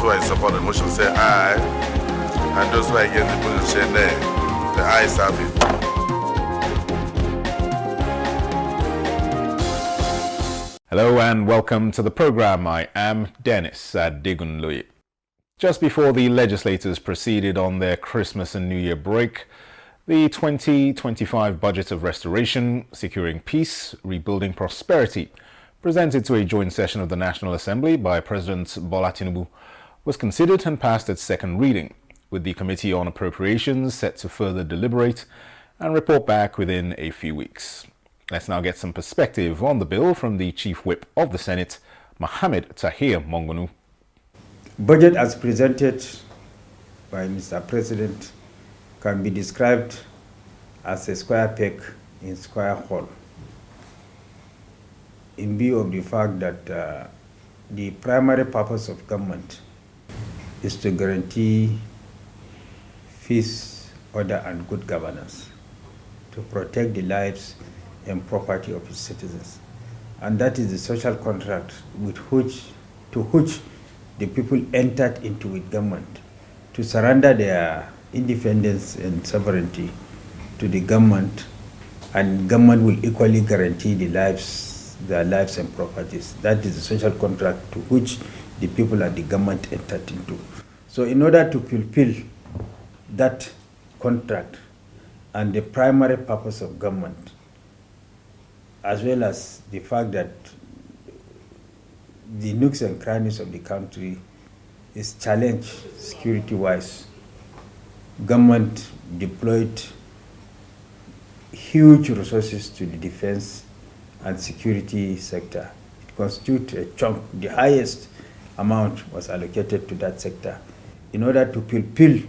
who are in support of the motion say aye, and those who are against the motion say nay. The ayes have it. Hello and welcome to the program. I am Dennis Adegunloye. Just before the legislators proceeded on their Christmas and New Year break, the 2025 Budget of Restoration, Securing Peace, Rebuilding Prosperity, presented to a joint session of the National Assembly by President Bola Tinubu, was considered and passed its second reading, with the Committee on Appropriations set to further deliberate and report back within a few weeks. Let's now get some perspective on the bill from the Chief Whip of the Senate, Mohammed Tahir Mongonu. Budget as presented by Mr. President can be described as a square peg in square hole, in view of the fact that the primary purpose of government is to guarantee peace, order, and good governance, to protect the lives and property of its citizens. And that is the social contract to which the people entered into with government, to surrender their independence and sovereignty to the government, and government will equally guarantee their lives and properties. That is the social contract to which the people and the government entered into. So in order to fulfill that contract and the primary purpose of government, as well as the fact that the nooks and crannies of the country is challenged security-wise, government deployed huge resources to the defense and security sector. It constitutes a chunk. The highest amount was allocated to that sector in order to fulfill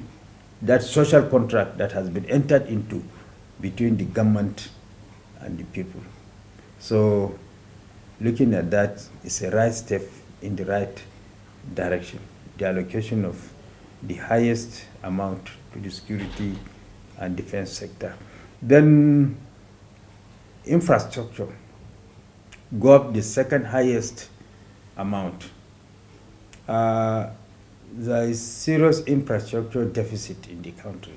that social contract that has been entered into between the government and the people. So looking at that is a right step in the right direction. The allocation of the highest amount to the security and defense sector. Then infrastructure go up the second highest amount. There is serious infrastructure deficit in the country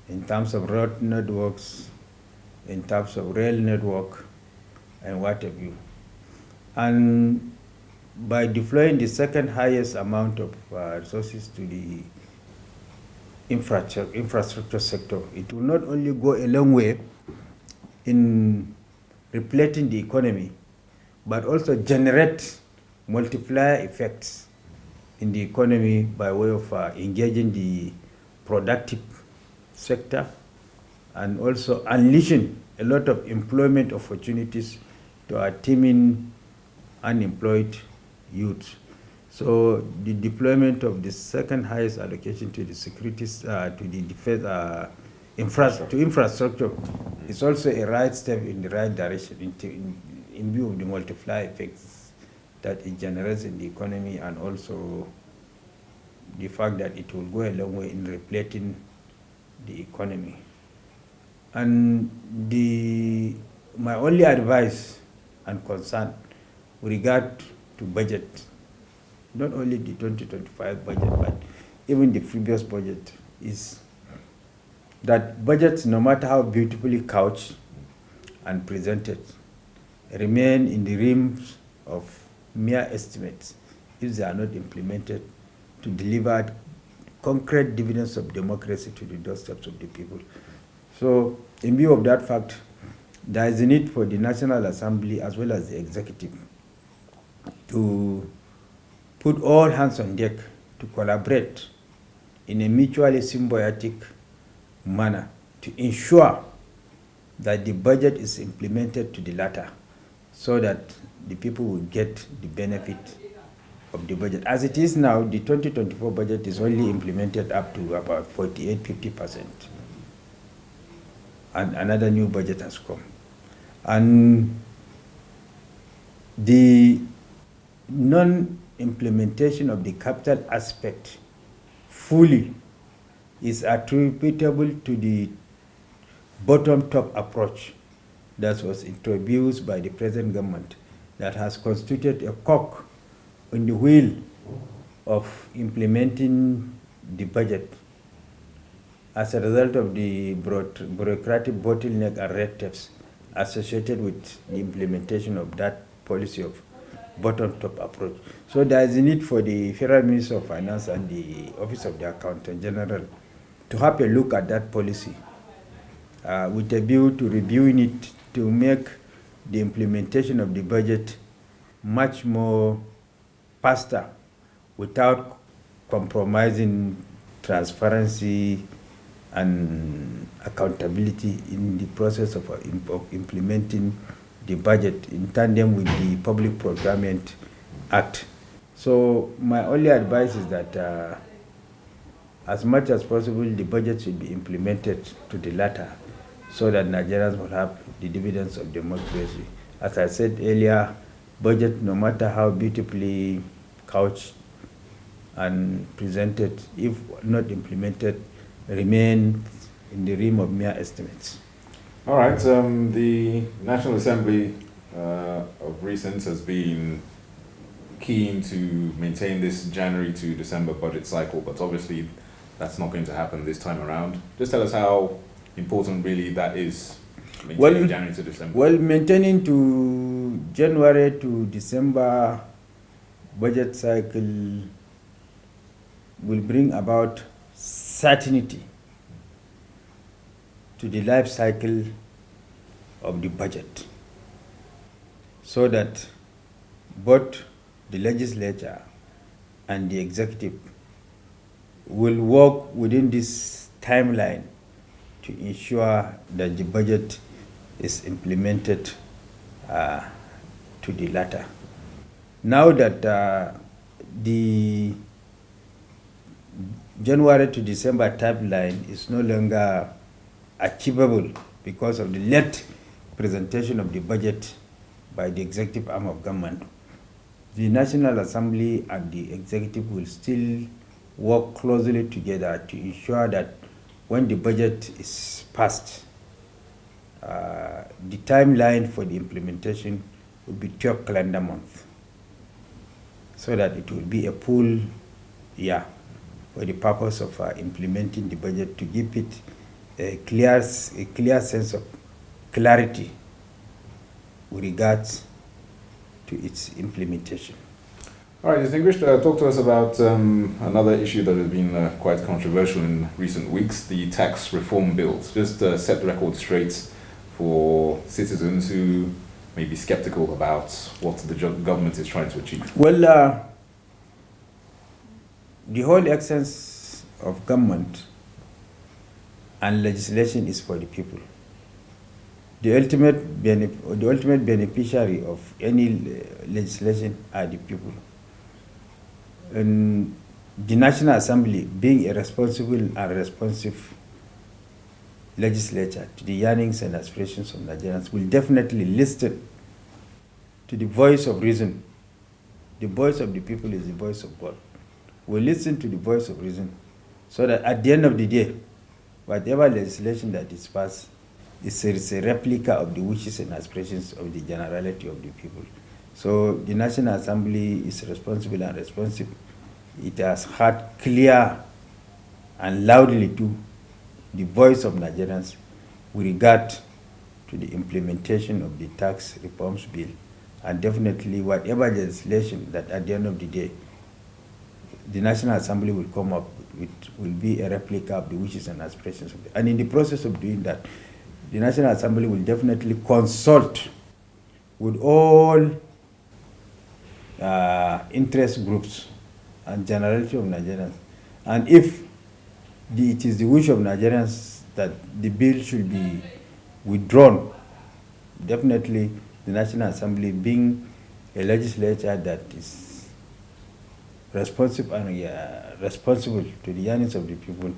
in terms of road networks, in terms of rail network, and what have you. And by deploying the second highest amount of resources to the infrastructure sector, it will not only go a long way in repleting the economy, but also generate multiplier effects in the economy by way of engaging the productive sector and also unleashing a lot of employment opportunities to our teeming unemployed youth. So the deployment of the second highest allocation to the securities, to the defense, infrastructure is also a right step in the right direction in view of the multiplier effects that it generates in the economy, and also the fact that it will go a long way in repleting the economy. And my only advice and concern with regard to budget, not only the 2025 budget, but even the previous budget, is that budgets, no matter how beautifully couched and presented, remain in the realms of mere estimates if they are not implemented to deliver concrete dividends of democracy to the doorsteps of the people. So in view of that fact, there is a need for the National Assembly as well as the executive to put all hands on deck to collaborate in a mutually symbiotic manner to ensure that the budget is implemented to the latter, so that the people will get the benefit of the budget. As it is now, the 2024 budget is only implemented up to about 48-50%. And another new budget has come. And the non-implementation of the capital aspect fully is attributable to the bottom-top approach that was introduced by the present government, that has constituted a cog in the wheel of implementing the budget as a result of the bureaucratic bottleneck and red tapes associated with the implementation of that policy of bottom-top approach. So there is a need for the Federal Ministry of Finance and the Office of the Accountant General to have a look at that policy with a view to reviewing it to make the implementation of the budget much more faster without compromising transparency and accountability in the process of implementing the budget in tandem with the Public Procurement Act. So my only advice is that as much as possible the budget should be implemented to the latter so that Nigerians will have the dividends of democracy. As I said earlier, budget, no matter how beautifully couched and presented, if not implemented, remain in the realm of mere estimates. All right. The National Assembly of recent has been keen to maintain this January to December budget cycle, but obviously that's not going to happen this time around. Just tell us how important really that is, maintaining January to December. Well, maintaining to January to December budget cycle will bring about certainty to the life cycle of the budget so that both the legislature and the executive will work within this timeline to ensure that the budget is implemented to the latter. Now that the January to December timeline is no longer achievable because of the late presentation of the budget by the executive arm of government, the National Assembly and the executive will still work closely together to ensure that when the budget is passed, the timeline for the implementation will be 12 calendar months, so that it will be a full year for the purpose of implementing the budget, to give it a clear sense of clarity with regards to its implementation. All right, distinguished, talk to us about another issue that has been quite controversial in recent weeks, the tax reform bills. Just set the record straight for citizens who may be skeptical about what the government is trying to achieve. Well, the whole essence of government and legislation is for the people. The ultimate beneficiary of any legislation are the people. And the National Assembly, being a responsible and responsive legislature to the yearnings and aspirations of Nigerians, will definitely listen to the voice of reason. The voice of the people is the voice of God. We'll listen to the voice of reason so that at the end of the day, whatever legislation that is passed is a replica of the wishes and aspirations of the generality of the people. So the National Assembly is responsible and responsive. It has heard clear and loudly to the voice of Nigerians with regard to the implementation of the tax reforms bill, and definitely whatever legislation that at the end of the day the National Assembly will come up with will be a replica of the wishes and aspirations of and in the process of doing that, the National Assembly will definitely consult with all interest groups and generality of Nigerians. And if it is the wish of Nigerians that the bill should be withdrawn, definitely the National Assembly, being a legislature that is responsive and responsible to the yearnings of the people,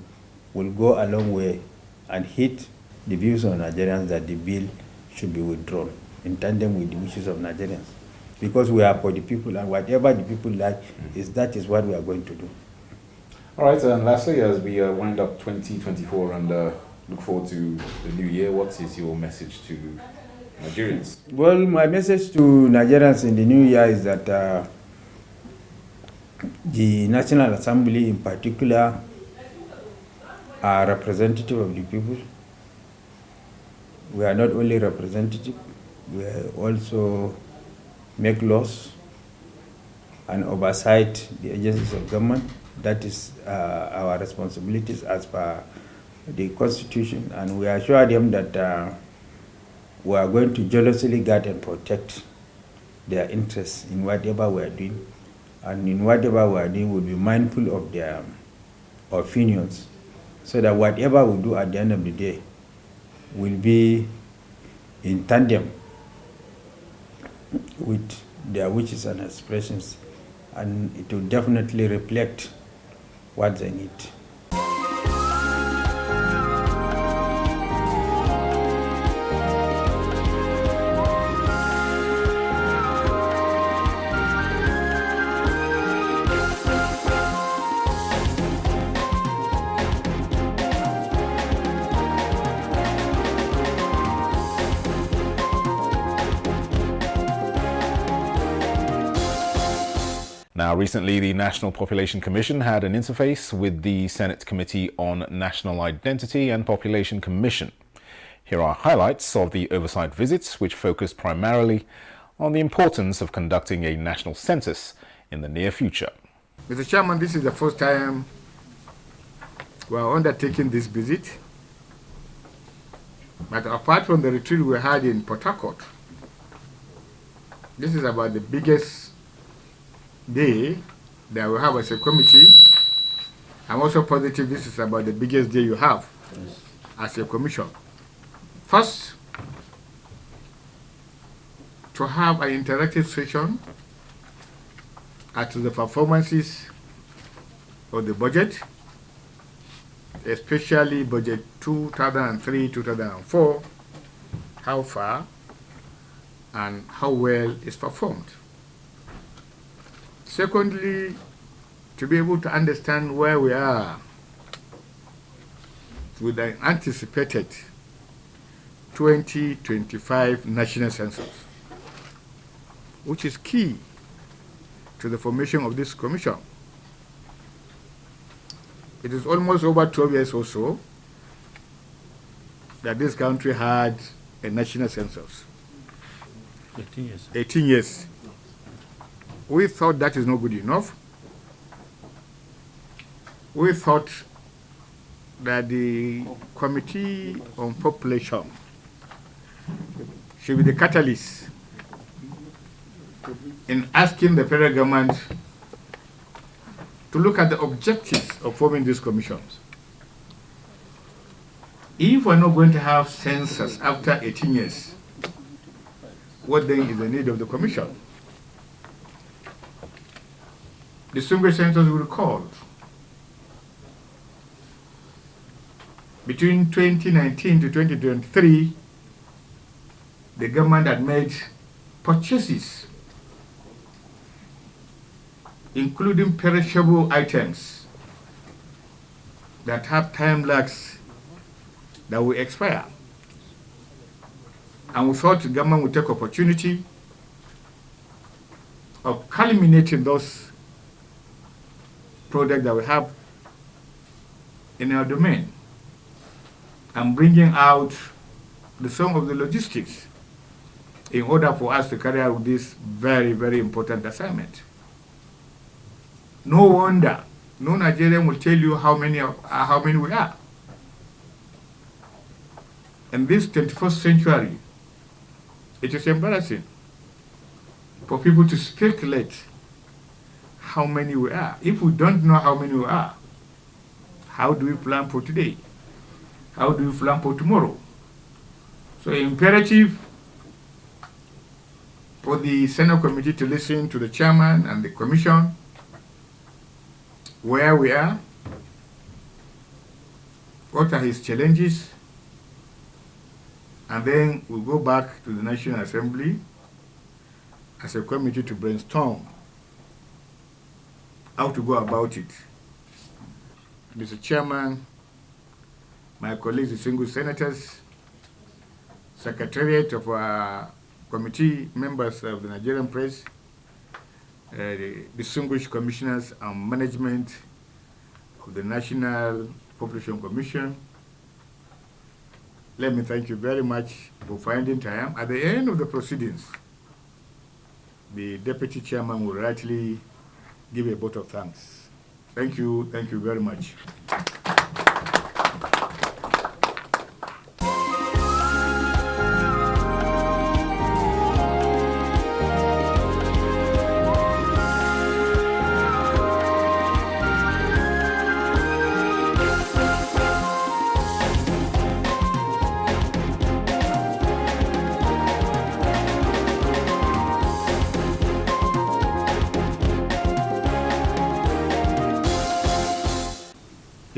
will go a long way and hit the views of Nigerians that the bill should be withdrawn in tandem with the wishes of Nigerians. Because we are for the people, and whatever the people like, that is what we are going to do. All right, and lastly, as we wind up 2024 and look forward to the new year, what is your message to Nigerians? Well, my message to Nigerians in the new year is that The National Assembly in particular are representative of the people. We are not only representative, we also make laws and oversight the agencies of government. That is our responsibilities as per the Constitution, and we assure them that we are going to jealously guard and protect their interests in whatever we are doing, and in whatever we are doing, we'll be mindful of their opinions, so that whatever we do at the end of the day will be in tandem with their wishes and aspirations, and it will definitely reflect what they need. Now, recently, the National Population Commission had an interface with the Senate Committee on National Identity and Population Commission. Here are highlights of the oversight visits, which focused primarily on the importance of conducting a national census in the near future. Mr. Chairman, this is the first time we are undertaking this visit. But apart from the retreat we had in Port Harcourt, this is about the biggest day that we have as a committee. I'm also positive this is about the biggest day you have as a commission. First, to have an interactive session as to the performances of the budget, especially budget 2003-2004, how far and how well it's performed. Secondly, to be able to understand where we are with the anticipated 2025 national census, which is key to the formation of this commission. It is almost over 12 years or so that this country had a national census. 18 years. 18 years. We thought that is not good enough. We thought that the Committee on Population should be the catalyst in asking the federal government to look at the objectives of forming these commissions. If we're not going to have census after 18 years, what then is the need of the commission? Distinguished senators will recall, between 2019 to 2023, the government had made purchases, including perishable items that have time lags that will expire. And we thought the government would take opportunity of culminating those products that we have in our domain and bringing out some of the logistics in order for us to carry out this very, very important assignment. No wonder no Nigerian will tell you how many we are. In this 21st century, it is embarrassing for people to speculate how many we are. If we don't know how many we are, how do we plan for today? How do we plan for tomorrow? So imperative for the Senate Committee to listen to the chairman and the commission, where we are, what are his challenges, and then we'll go back to the National Assembly as a committee to brainstorm how to go about it. Mr. Chairman, my colleagues, distinguished senators, secretariat of our committee, members of the Nigerian press, the distinguished commissioners and management of the National Population Commission, let me thank you very much for finding time. At the end of the proceedings, the deputy chairman will rightly give a vote of thanks. Thank you very much.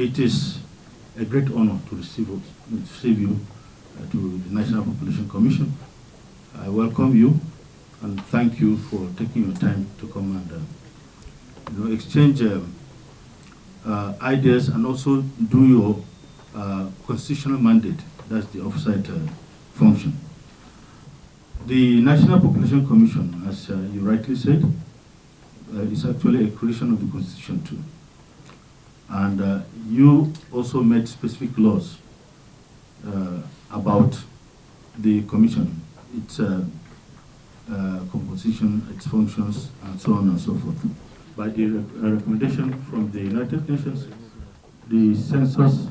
It is a great honor to receive you to the National Population Commission. I welcome you and thank you for taking your time to come and exchange ideas and also do your constitutional mandate. That's the oversight function. The National Population Commission, as you rightly said, is actually a creation of the Constitution too. And you also made specific laws about the Commission, its composition, its functions, and so on and so forth. By the recommendation from the United Nations, the census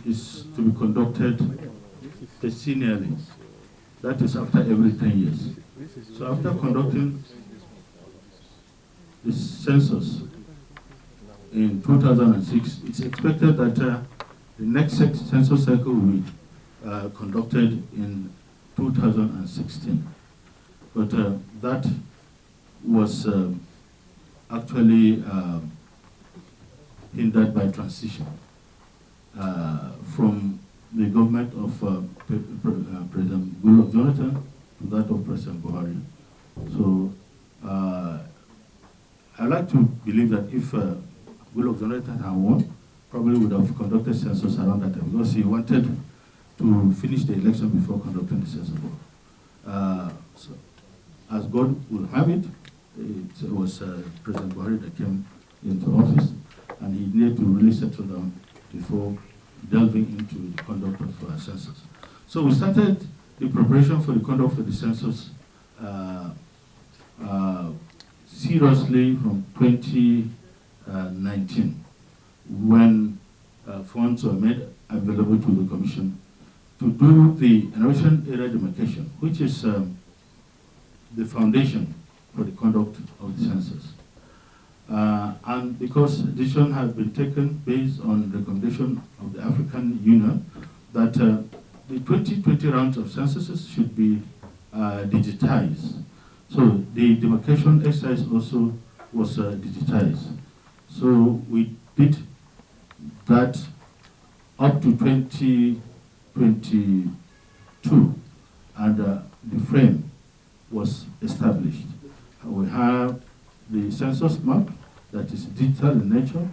is to be conducted decennially. That is after every 10 years. So after conducting the census in 2006, it's expected that the next census cycle will be conducted in 2016. But that was actually hindered by transition from the government of President Goodluck Jonathan to that of President Buhari. So I like to believe that if Goodluck Jonathan had won, probably would have conducted census around that time because he wanted to finish the election before conducting the census. So, as God will have it, it was President Buhari that came into office, and he needed to really settle down before delving into the conduct of census. So we started the preparation for the conduct of the census seriously from 2019, when funds were made available to the Commission to do the innovation area demarcation, which is the foundation for the conduct of the census. And because decision has been taken based on recommendation of the African Union that the 2020 rounds of censuses should be digitized. So the demarcation exercise also was digitized. So we did that up to 2022, and the frame was established. We have the census map that is digital in nature.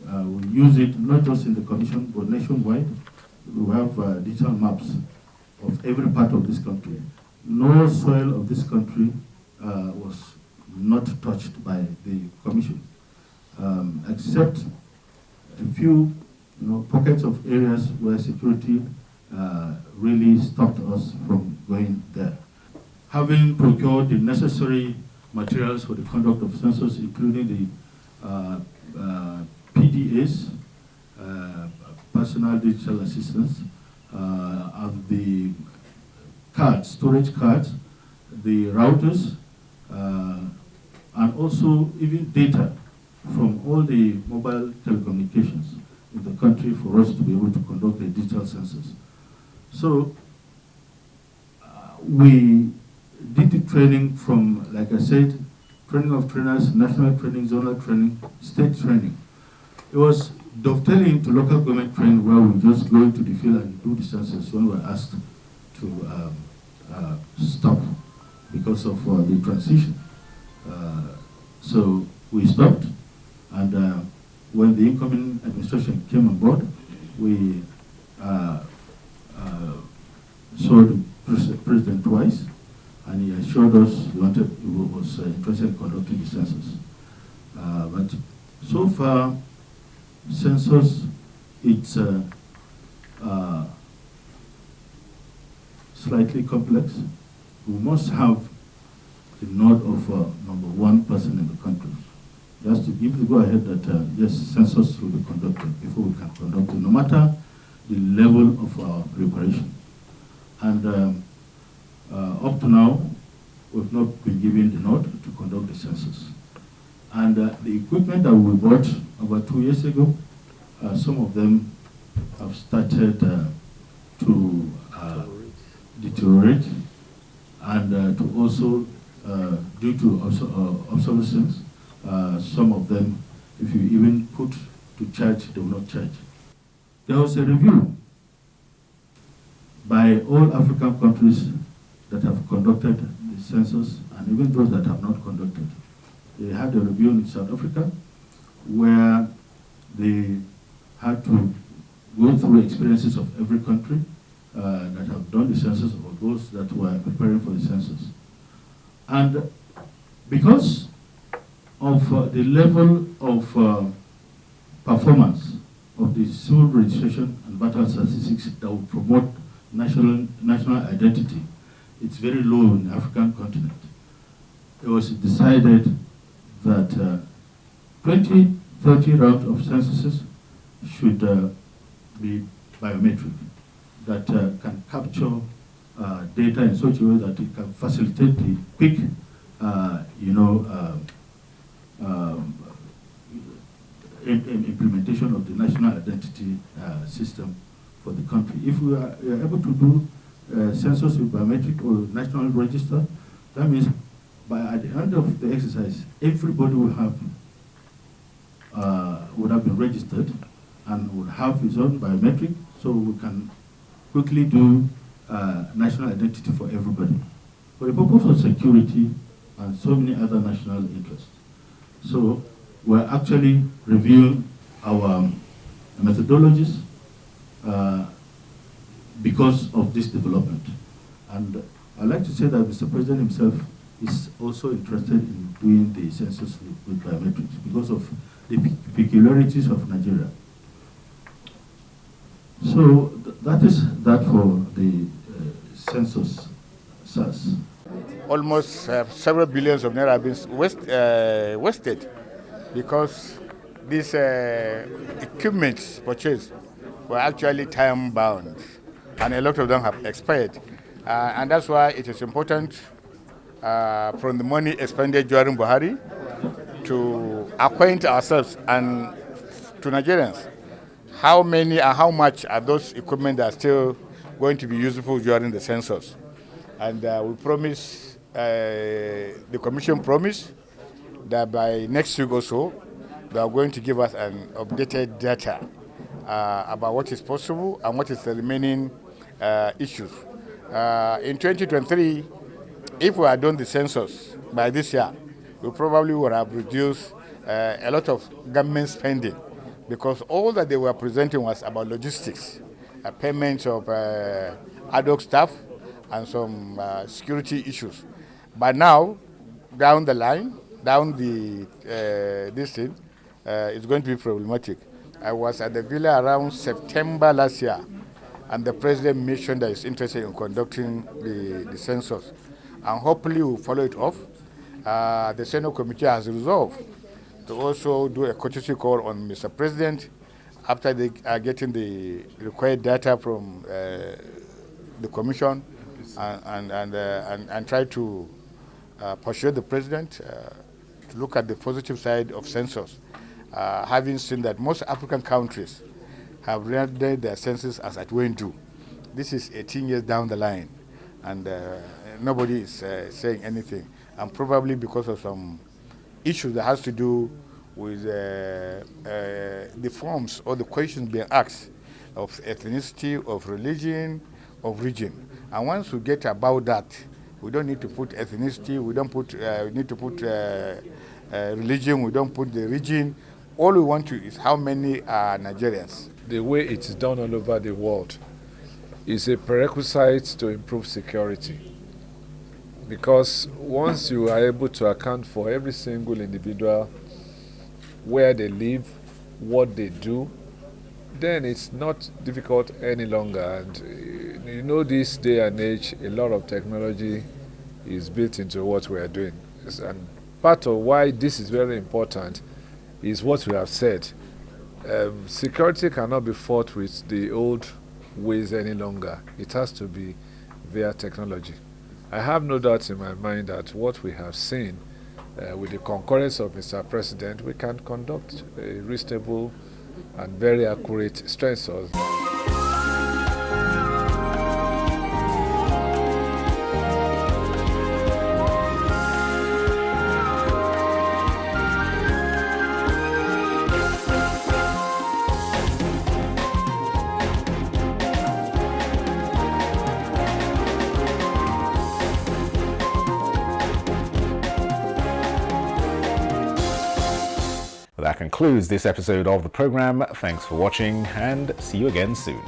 We use it not just in the Commission, but nationwide. We have digital maps of every part of this country. No soil of this country was not touched by the Commission, except a few pockets of areas where security really stopped us from going there. Having procured the necessary materials for the conduct of census, including the PDAs, personal digital assistance, and the cards, storage cards, the routers, and also even data from all the mobile telecommunications in the country for us to be able to conduct a digital census. So we did the training from, like I said, training of trainers, national training, zonal training, state training. It was dovetailing to local government training where we just go into the field and do the census when we were asked to stop because of the transition. So we stopped, and when the incoming administration came on board, we saw the president twice, and he assured us he was interested in conducting the census. But so far, census, it's slightly complex. We must have the nod of number one person in the country, just to give the go-ahead that yes, census will be conducted before we can conduct it, no matter the level of our preparation. And up to now, we've not been given the nod to conduct the census. And the equipment that we bought about 2 years ago, some of them have started to deteriorate, and to also, due to obsolescence, some of them, if you even put to charge, they will not charge. There was a review by all African countries that have conducted the census, and even those that have not conducted. They had a review in South Africa where they had to go through experiences of every country that have done the census, or those that were preparing for the census. And because of the level of performance of the civil registration and vital statistics that will promote national identity, it's very low in the African continent. It was decided that 2030 round of censuses should be biometric, that can capture data in such a way that it can facilitate the quick, implementation of the national identity system for the country. If we are able to do census with biometric or national register, that means at the end of the exercise, everybody will have been registered and would have his own biometric, so we can quickly do national identity for everybody, for the purpose of security and so many other national interests. So we're actually reviewing our methodologies because of this development. And I'd like to say that Mr. President himself is also interested in doing the census with biometrics because of the peculiarities of Nigeria. So that is that for the census SARS. Almost several billions of naira have been wasted because these equipments purchased were actually time bound, and a lot of them have expired. And that's why it is important from the money expended during Buhari to acquaint ourselves and to Nigerians how many and how much are those equipment that are still going to be useful during the census. And we promise, the Commission promised that by next week or so, they are going to give us an updated data about what is possible and what is the remaining issues. In 2023, if we had done the census by this year, we probably would have reduced a lot of government spending, because all that they were presenting was about logistics, payments of ad hoc staff, and some security issues. But now, down the line, down this thing, it's going to be problematic. I was at the villa around September last year, and the president mentioned that he's interested in conducting the census, and hopefully we'll follow it off. The Senate committee has resolved to also do a courtesy call on Mr. President after they are getting the required data from the commission, and try to persuade the president to look at the positive side of census, having seen that most African countries have rendered their census as at when due. This is 18 years down the line, and nobody is saying anything, and probably because of some issues that has to do with the forms or the questions being asked of ethnicity, of religion, of region. And once we get about that, we don't need to put ethnicity, we don't put, we need to put religion, we don't put the region. All we want to is how many are Nigerians. The way it is done all over the world is a prerequisite to improve security. because once you are able to account for every single individual, where they live, what they do, then it's not difficult any longer. And you know, this day and age, a lot of technology is built into what we are doing. And part of why this is very important is what we have said. Security cannot be fought with the old ways any longer. It has to be via technology. I have no doubt in my mind that what we have seen with the concurrence of Mr. President, we can conduct a reasonable and very accurate census. That concludes this episode of the program. Thanks for watching and see you again soon.